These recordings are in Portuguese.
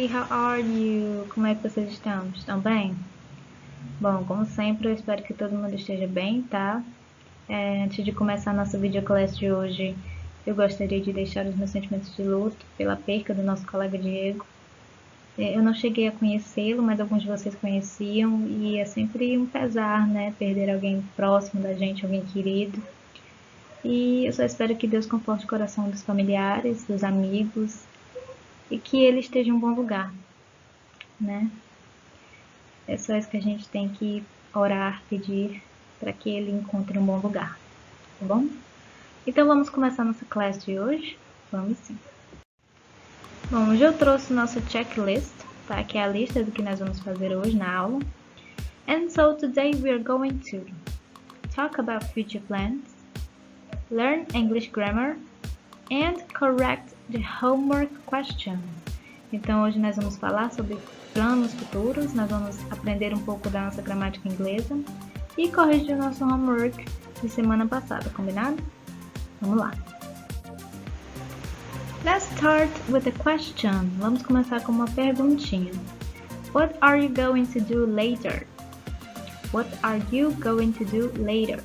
everybody, how are you? Como é que vocês estão? Estão bem? Bom, como sempre, eu espero que todo mundo esteja bem, tá? Antes de começar a nossa videoclass de hoje, eu gostaria de deixar os meus sentimentos de luto pela perca do nosso colega Diego. Eu não cheguei a conhecê-lo, mas alguns de vocês conheciam, e é sempre um pesar, né? Perder alguém próximo da gente, alguém querido. E eu só espero que Deus conforte o coração dos familiares, dos amigos, e que ele esteja em um bom lugar, né? É só isso que a gente tem que orar, pedir, para que ele encontre um bom lugar, tá bom? Então vamos começar nossa classe de hoje? Vamos sim. Bom, hoje eu trouxe nossa checklist, tá? Que é a lista do que nós vamos fazer hoje na aula. And so today we are going to talk about future plans, learn English grammar, and correct the homework questions. Então hoje nós vamos falar sobre planos futuros, nós vamos aprender um pouco da nossa gramática inglesa e corrigir o nosso homework de semana passada, combinado? Vamos lá! Let's start with a question. Vamos começar com uma perguntinha. What are you going to do later? What are you going to do later?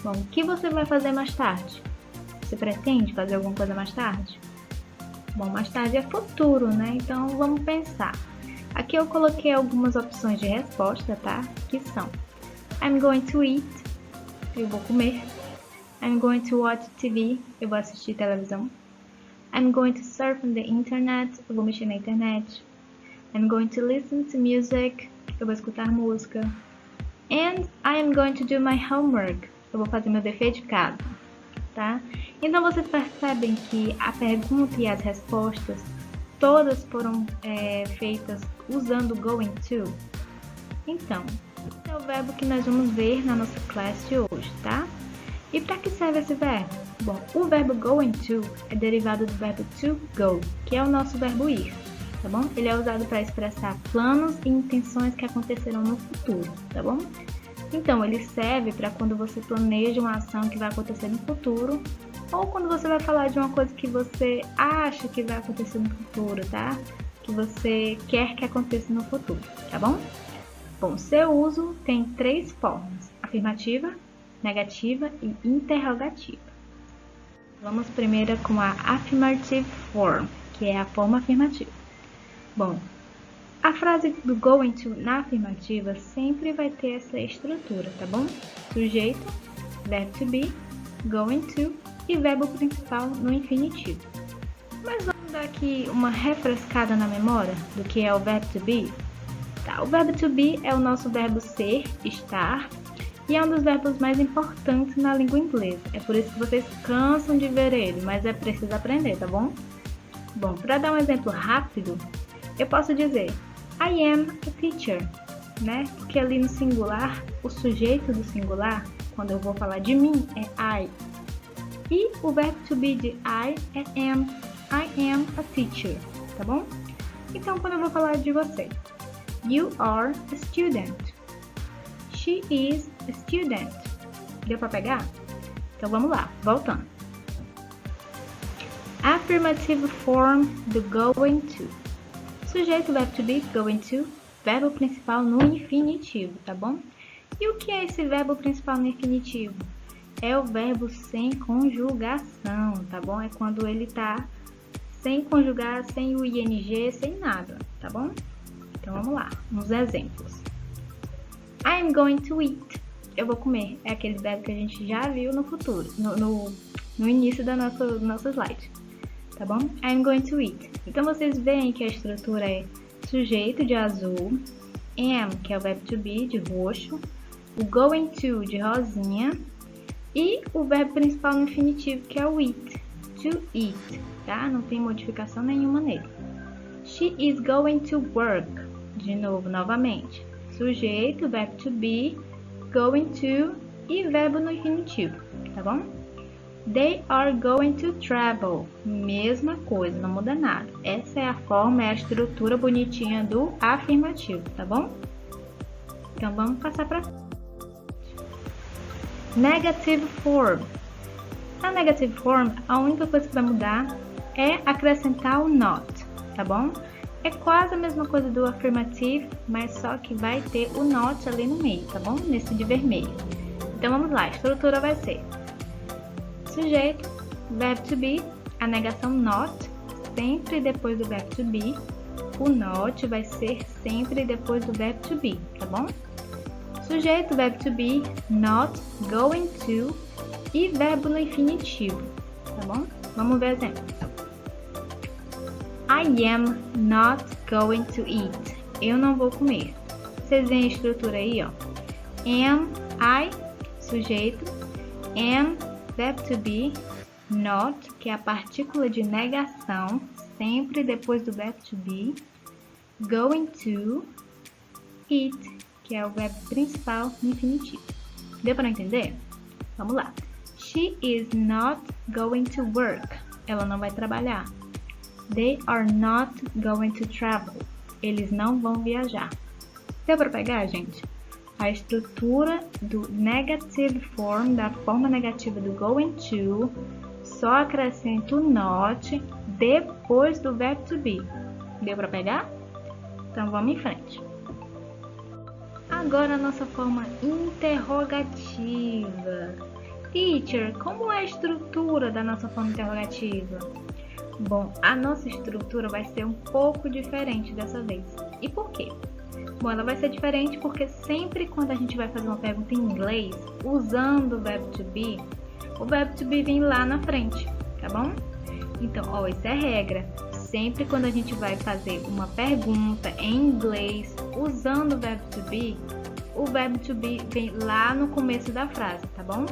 Bom, o que você vai fazer mais tarde? Você pretende fazer alguma coisa mais tarde? Bom, mais tarde é futuro, né? Então vamos pensar. Aqui eu coloquei algumas opções de resposta, tá? Que são: I'm going to eat, eu vou comer. I'm going to watch TV, eu vou assistir televisão. I'm going to surf on the internet, eu vou mexer na internet. I'm going to listen to music, eu vou escutar música. And I am going to do my homework, eu vou fazer meu dever de casa, tá? Então vocês percebem que a pergunta e as respostas todas foram feitas usando going to? Então, esse é o verbo que nós vamos ver na nossa classe de hoje, tá? E para que serve esse verbo? Bom, o verbo going to é derivado do verbo to go, que é o nosso verbo ir, tá bom? Ele é usado para expressar planos e intenções que acontecerão no futuro, tá bom? Então, ele serve para quando você planeja uma ação que vai acontecer no futuro, ou quando você vai falar de uma coisa que você acha que vai acontecer no futuro, tá? Que você quer que aconteça no futuro, tá bom? Bom, seu uso tem 3 formas: afirmativa, negativa e interrogativa. Vamos primeiro com a affirmative form, que é a forma afirmativa. Bom, a frase do going to na afirmativa sempre vai ter essa estrutura, tá bom? Sujeito, verbo to be, going to e verbo principal no infinitivo. Mas vamos dar aqui uma refrescada na memória do que é o verbo to be? Tá, o verbo to be é o nosso verbo ser, estar, e é um dos verbos mais importantes na língua inglesa. É por isso que vocês cansam de ver ele, mas é preciso aprender, tá bom? Bom, para dar um exemplo rápido, eu posso dizer I am a teacher, né? Porque ali no singular, o sujeito do singular, quando eu vou falar de mim, é I. E o verbo to be de I é am. I am a teacher, tá bom? Então, quando eu vou falar de você, you are a student. She is a student. Deu para pegar? Então vamos lá, voltando. Affirmative form do going to. Sujeito, verbo to be, going to, verbo principal no infinitivo, tá bom? E o que é esse verbo principal no infinitivo? É o verbo sem conjugação, tá bom? É quando ele tá sem conjugar, sem o ing, sem nada, tá bom? Então vamos lá, uns exemplos. I'm going to eat. Eu vou comer. É aquele verbo que a gente já viu no futuro, no início do nosso slide, tá bom? I'm going to eat. Então vocês veem que a estrutura é sujeito de azul, am, que é o verbo to be, de roxo, o going to, de rosinha, e o verbo principal no infinitivo, que é o eat, to eat, tá? Não tem modificação nenhuma nele. She is going to work. De novo, novamente. Sujeito, verbo to be, going to e verbo no infinitivo, tá bom? They are going to travel. Mesma coisa, não muda nada. Essa é a forma, é a estrutura bonitinha do afirmativo, tá bom? Então vamos passar para negative form. Na negative form, a única coisa que vai mudar é acrescentar o not, tá bom? É quase a mesma coisa do affirmative, mas só que vai ter o not ali no meio, tá bom? Nesse de vermelho. Então vamos lá, a estrutura vai ser sujeito, verbo to be, a negação not, sempre depois do verbo to be. O not vai ser sempre depois do verbo to be, tá bom? Sujeito, verbo to be, not, going to e verbo no infinitivo, tá bom? Vamos ver exemplo. I am not going to eat. Eu não vou comer. Vocês veem a estrutura aí, ó. Am, I, sujeito. Am, verbo to be. Not, que é a partícula de negação, sempre depois do verbo to be. Going to. Eat, que é o verbo principal no infinitivo. Deu para entender? Vamos lá. She is not going to work. Ela não vai trabalhar. They are not going to travel. Eles não vão viajar. Deu para pegar, gente? A estrutura do negative form, da forma negativa do going to, só acrescenta o not depois do verbo to be. Deu para pegar? Então vamos em frente. Agora a nossa forma interrogativa. Teacher, como é a estrutura da nossa forma interrogativa? Bom, a nossa estrutura vai ser um pouco diferente dessa vez. E por quê? Bom, ela vai ser diferente porque sempre quando a gente vai fazer uma pergunta em inglês, usando o verbo to be, o verbo to be vem lá na frente, tá bom? Então, ó, isso é regra. Sempre quando a gente vai fazer uma pergunta em inglês, usando o verbo to be vem lá no começo da frase, tá bom?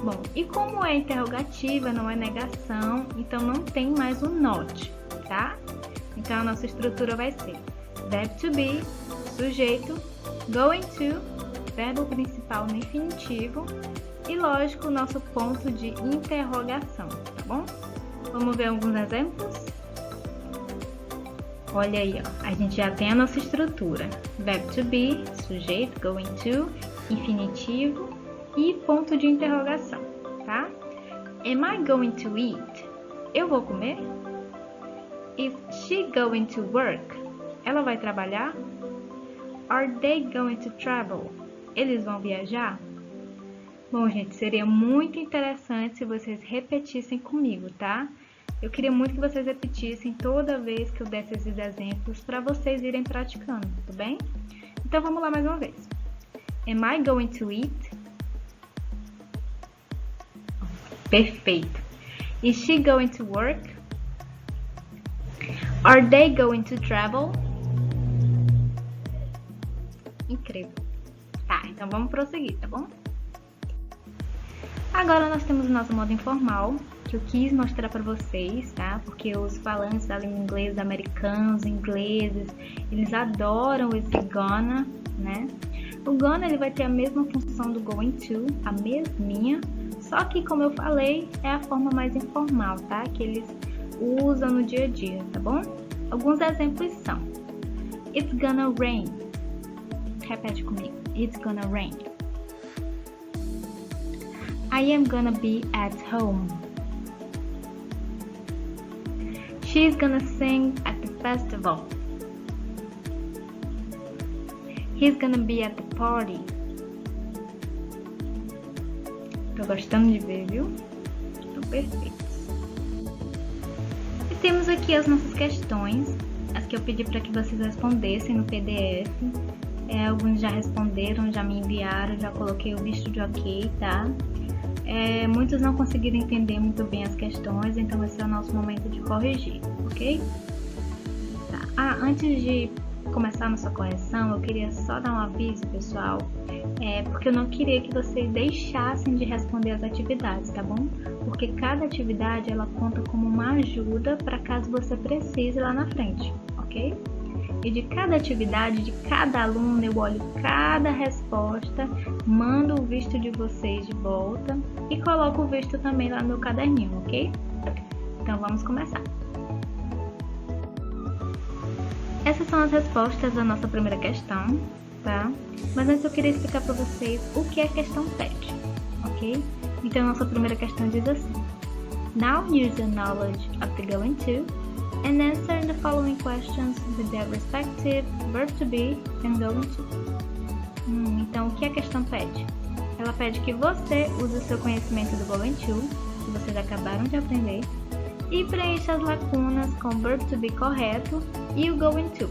Bom, e como é interrogativa, não é negação, então não tem mais o not, tá? Então a nossa estrutura vai ser verbo to be, sujeito, going to, verbo principal no infinitivo e, lógico, o nosso ponto de interrogação, tá bom? Vamos ver alguns exemplos? Olha aí, ó, a gente já tem a nossa estrutura. Verbo to be, sujeito, going to, infinitivo e ponto de interrogação, tá? Am I going to eat? Eu vou comer? Is she going to work? Ela vai trabalhar? Are they going to travel? Eles vão viajar? Bom, gente, seria muito interessante se vocês repetissem comigo, tá? Eu queria muito que vocês repetissem toda vez que eu desse esses exemplos para vocês irem praticando, tudo bem? Então vamos lá mais uma vez. Am I going to eat? Perfeito. Is she going to work? Are they going to travel? Incrível. Tá, então vamos prosseguir, tá bom? Agora nós temos o nosso modo informal, que eu quis mostrar para vocês, tá? Porque os falantes da língua inglesa, americanos, ingleses, eles adoram esse gonna, né? O gonna, ele vai ter a mesma função do going to, a mesminha, só que, como eu falei, é a forma mais informal, tá? Que eles usam no dia a dia, tá bom? Alguns exemplos são: It's gonna rain. Repete comigo. It's gonna rain. I am gonna be at home. She's gonna sing at the festival. He's gonna be at the party. Tô gostando de ver, viu? Estão perfeitos. E temos aqui as nossas questões, as que eu pedi para que vocês respondessem no PDF. Alguns já responderam, já me enviaram, já coloquei o visto de ok, tá? Muitos não conseguiram entender muito bem as questões, então esse é o nosso momento de corrigir, ok? Tá. Antes de começar a nossa correção, eu queria só dar um aviso, pessoal, porque eu não queria que vocês deixassem de responder as atividades, tá bom? Porque cada atividade, ela conta como uma ajuda para caso você precise lá na frente, ok? E de cada atividade, de cada aluno, eu olho cada resposta, mando o visto de vocês de volta e coloco o visto também lá no meu caderninho, ok? Então vamos começar. Essas são as respostas da nossa primeira questão, tá? Mas antes eu queria explicar para vocês o que a questão pede, ok? Então a nossa primeira questão diz assim: Now use the knowledge of the going to and answer the following questions questions with their respective verb to be and going to. Então, o que a questão pede? Ela pede que você use o seu conhecimento do going to, que vocês acabaram de aprender, e preencha as lacunas com o verb to be correto e o going to.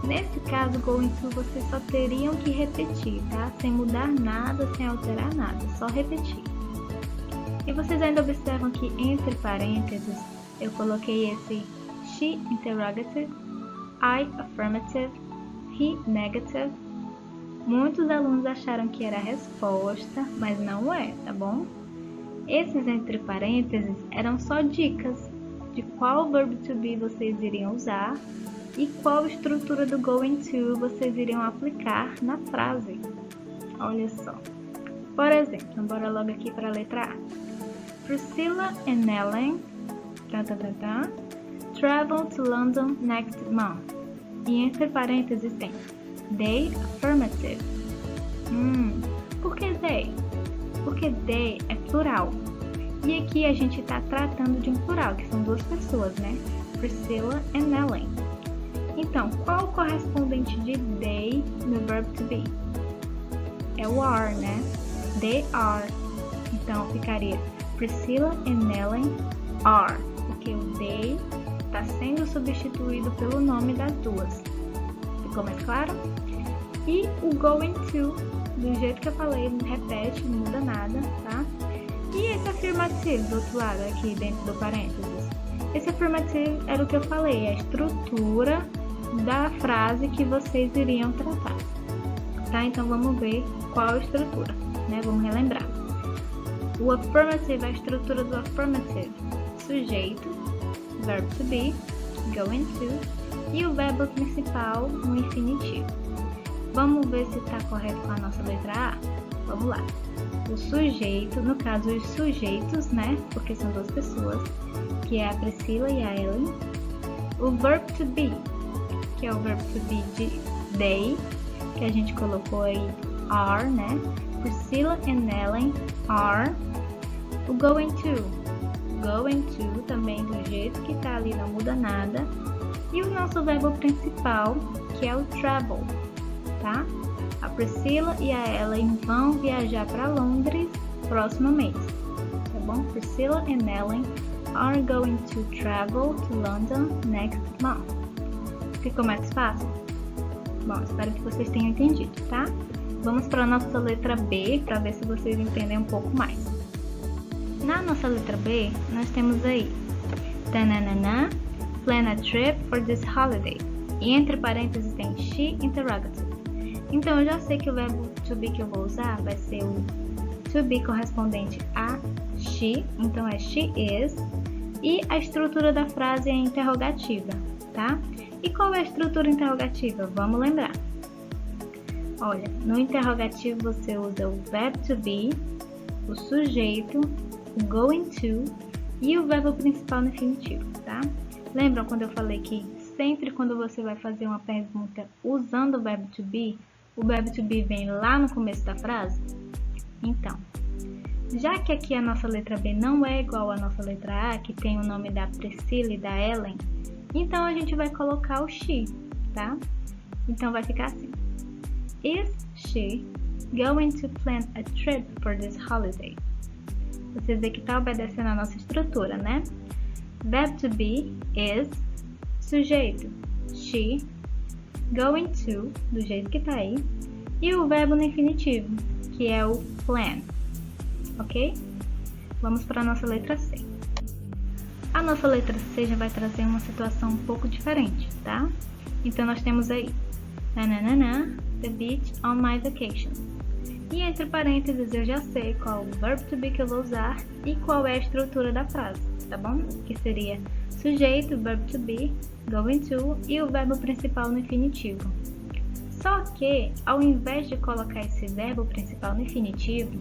Nesse caso, o going to vocês só teriam que repetir, tá? Sem mudar nada, sem alterar nada, só repetir. E vocês ainda observam que entre parênteses eu coloquei esse she interrogative, I affirmative, he negative. Muitos alunos acharam que era a resposta, mas não é, tá bom? Esses entre parênteses eram só dicas de qual verb to be vocês iriam usar e qual estrutura do going to vocês iriam aplicar na frase. Olha só. Por exemplo, bora logo aqui para a letra A. Priscilla and Ellen travel to London next month. E entre parênteses tem they affirmative. Por que they? Porque they é plural. E aqui a gente está tratando de um plural, que são duas pessoas, né? Priscilla and Ellen. Então, qual o correspondente de they no verb to be? É o are, né? They are. Então, ficaria Priscilla and Ellen are. Porque o they está sendo substituído pelo nome das duas. Ficou mais claro? E o going to, do jeito que eu falei, não repete, não muda nada, tá? E esse afirmativo do outro lado, aqui dentro do parênteses? Esse afirmativo era o que eu falei, a estrutura da frase que vocês iriam tratar, tá? Então vamos ver qual a estrutura, né? Vamos relembrar. O affirmative, a estrutura do affirmative: sujeito, verb to be, going to e o verbo principal no infinitivo. Vamos ver se está correto com a nossa letra A? Vamos lá. O sujeito, no caso os sujeitos, né? Porque são duas pessoas, que é a Priscila e a Ellen. O verb to be, que é o verb to be de they, que a gente colocou aí are, né? Priscilla and Ellen are. O going to também do jeito que tá ali, não muda nada. E o nosso verbo principal, que é o travel, tá? A Priscila e a Ellen vão viajar para Londres próximo mês, tá bom? Priscilla and Ellen are going to travel to London next month. Ficou mais fácil? Bom, espero que vocês tenham entendido, tá? Vamos para a nossa letra B, para ver se vocês entendem um pouco mais. Na nossa letra B, nós temos aí tananana, plan a trip for this holiday. E entre parênteses tem she interrogative. Então eu já sei que o verbo to be que eu vou usar vai ser o to be correspondente a she, então é she is. E a estrutura da frase é interrogativa, tá? E qual é a estrutura interrogativa? Vamos lembrar. Olha, no interrogativo você usa o verbo to be, o sujeito, o going to e o verbo principal no infinitivo, tá? Lembram quando eu falei que sempre quando você vai fazer uma pergunta usando o verbo to be vem lá no começo da frase? Então, já que aqui a nossa letra B não é igual à nossa letra A, que tem o nome da Priscila e da Ellen, então a gente vai colocar o she, tá? Então vai ficar assim. Is she going to plan a trip for this holiday? Vocês vê que está obedecendo a nossa estrutura, né? Verb to be is, sujeito, she, going to, do jeito que tá aí, e o verbo no infinitivo, que é o plan, ok? Vamos para a nossa letra C. A nossa letra C já vai trazer uma situação um pouco diferente, tá? Então nós temos aí, nananana, the beach on my vacation. E entre parênteses eu já sei qual o verb to be que eu vou usar e qual é a estrutura da frase, tá bom? Que seria sujeito, verb to be, going to e o verbo principal no infinitivo. Só que, ao invés de colocar esse verbo principal no infinitivo,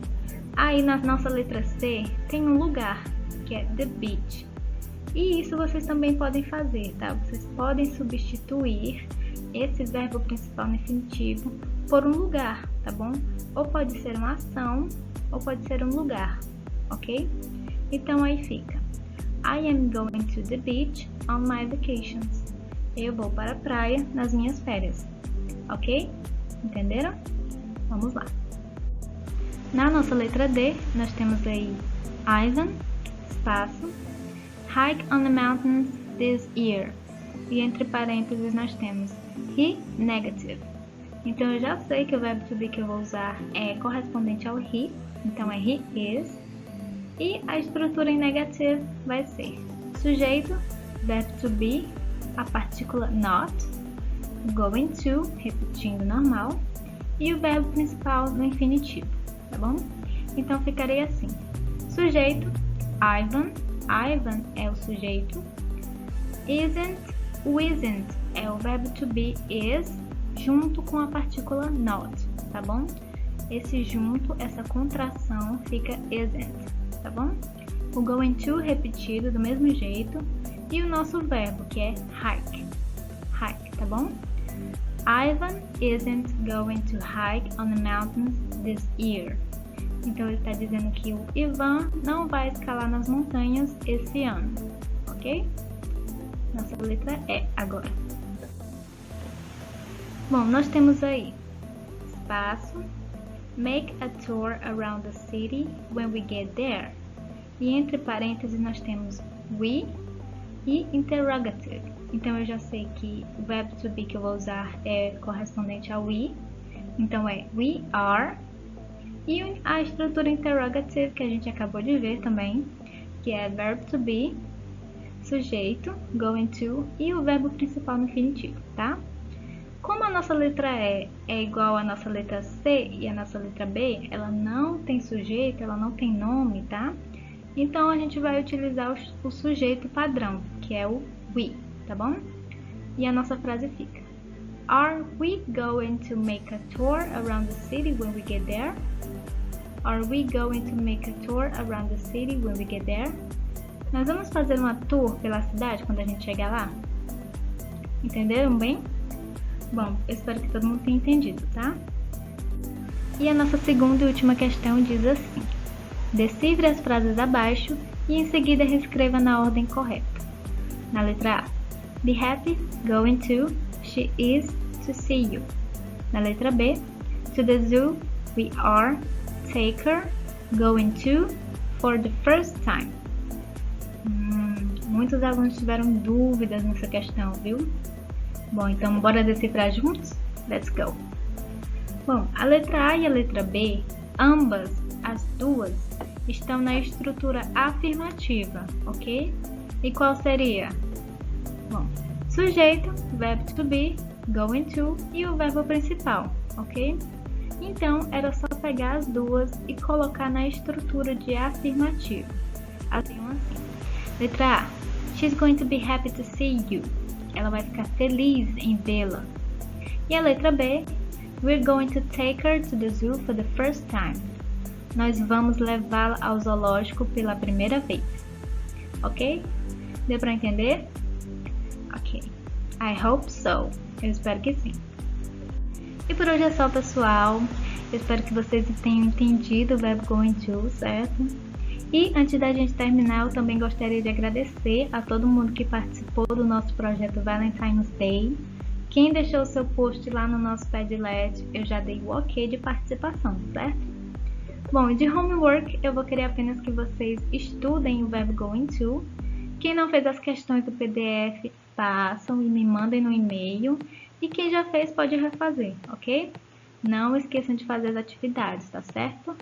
aí na nossa letra C tem um lugar, que é the beach. E isso vocês também podem fazer, tá? Vocês podem substituir esse verbo principal no infinitivo por um lugar, tá bom? Ou pode ser uma ação, ou pode ser um lugar, ok? Então aí fica: I am going to the beach on my vacations. Eu vou para a praia nas minhas férias. Ok? Entenderam? Vamos lá. Na nossa letra D, nós temos aí Ivan, espaço, hike on the mountains this year. E entre parênteses nós temos he, negative. Então eu já sei que o verbo to be que eu vou usar é correspondente ao he, então é he is. E a estrutura em negative vai ser sujeito, verbo to be, a partícula not, going to, repetindo normal, e o verbo principal no infinitivo, tá bom? Então ficaria assim, sujeito, Ivan, Ivan é o sujeito, isn't, o isn't é o verbo to be is, junto com a partícula not, tá bom? Esse junto, essa contração fica isn't, tá bom? O going to repetido do mesmo jeito e o nosso verbo que é hike, hike, tá bom? Ivan isn't going to hike on the mountains this year. Então ele está dizendo que o Ivan não vai escalar nas montanhas esse ano, ok? Nossa letra E agora. Bom, nós temos aí espaço, make a tour around the city when we get there. E entre parênteses nós temos we e interrogative. Então eu já sei que o verbo to be que eu vou usar é correspondente ao we. Então é we are. E a estrutura interrogative que a gente acabou de ver também, que é verbo to be, sujeito, going to e o verbo principal no infinitivo, tá? Como a nossa letra E é igual à nossa letra C e a nossa letra B, ela não tem sujeito, ela não tem nome, tá? Então a gente vai utilizar o sujeito padrão, que é o we, tá bom? E a nossa frase fica: Are we going to make a tour around the city when we get there? Are we going to make a tour around the city when we get there? Nós vamos fazer uma tour pela cidade quando a gente chegar lá? Entenderam bem? Bom, eu espero que todo mundo tenha entendido, tá? E a nossa segunda e última questão diz assim: decifre as frases abaixo e em seguida reescreva na ordem correta. Na letra A, be happy, going to, she is, to see you. Na letra B, to the zoo, we are, take her, going to, for the first time. Muitos alunos tiveram dúvidas nessa questão, viu? Bom, então bora decifrar juntos? Let's go! Bom, a letra A e a letra B, ambas, as duas, estão na estrutura afirmativa, ok? E qual seria? Bom, sujeito, verbo to be, going to e o verbo principal, ok? Então, era só pegar as duas e colocar na estrutura de afirmativo. Assim. Letra A, she's going to be happy to see you. Ela vai ficar feliz em vê-la. E a letra B, we're going to take her to the zoo for the first time. Nós vamos levá-la ao zoológico pela primeira vez. Ok? Deu para entender? Ok. I hope so. Eu espero que sim. E por hoje é só, pessoal. Eu espero que vocês tenham entendido o verbo going to, certo? E antes da gente terminar, eu também gostaria de agradecer a todo mundo que participou do nosso projeto Valentine's Day. Quem deixou o seu post lá no nosso Padlet, eu já dei o ok de participação, certo? Bom, de homework, eu vou querer apenas que vocês estudem o verbo going to. Quem não fez as questões do PDF, façam e me mandem no e-mail. E quem já fez pode refazer, ok? Não esqueçam de fazer as atividades, tá certo?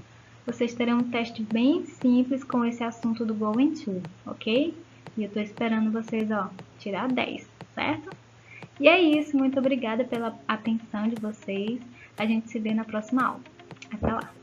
Vocês terão um teste bem simples com esse assunto do going to, ok? E eu tô esperando vocês, tirar 10, certo? E é isso, muito obrigada pela atenção de vocês. A gente se vê na próxima aula. Até lá!